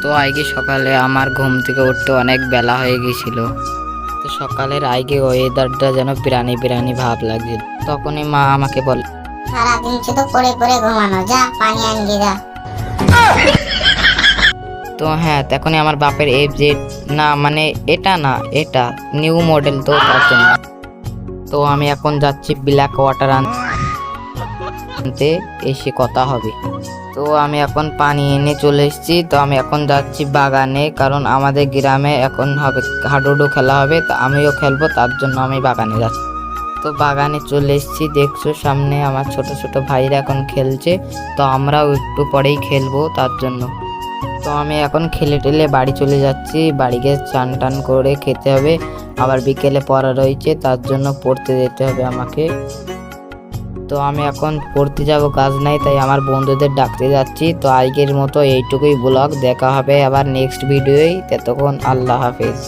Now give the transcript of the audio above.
তো আজকে সকালে আমার ঘুম থেকে উঠতে অনেক বেলা হয়ে গেছিল। তো সকালের আজকে ওয়েদারটা যেন বিরানি বিরানি ভাব লাগছিল। তখনই মা আমাকে বলে, সারাদিন শুধু পড়ে পড়ে ঘুমানো, যা পানি আনবি যা। তো হ্যাঁ, তখনই আমার বাপের FZ না, মানে এটা না, এটা নিউ মডেল, তো তার জন্য। তো আমি এখন যাচ্ছি ব্ল্যাক ওয়াটার আনতে, এসে কথা হবে। তো আমি এখন পানি এনে চলে এসেছি। তো আমি এখন যাচ্ছি বাগানে, কারণ আমাদের গ্রামে এখন হবে হাডুডু খেলা হবে, তো আমিও খেলবো, তার জন্য আমি বাগানে যাচ্ছি। তো বাগানে চলে এসেছি, দেখছো সামনে আমার ছোট ছোট ভাইরা এখন খেলছে। তো আমরাও একটু পরেই খেলবো, তার জন্য। তো আমি এখন খেলে টেলে বাড়ি চলে যাচ্ছি। বাড়ি গিয়ে চান টান করে খেতে হবে, আবার বিকেলে পড়া রয়েছে, তার জন্য পড়তে যেতে হবে আমাকে। তো আমি এখন পড়তে যাব, কাজ নাই, তাই আমার বন্ধুদের ডাকতে যাচ্ছি। তো আজকের মতো এইটুকুই ব্লগ, দেখা হবে আবার নেক্সট ভিডিওয়। ততক্ষণ আল্লাহ হাফেজ।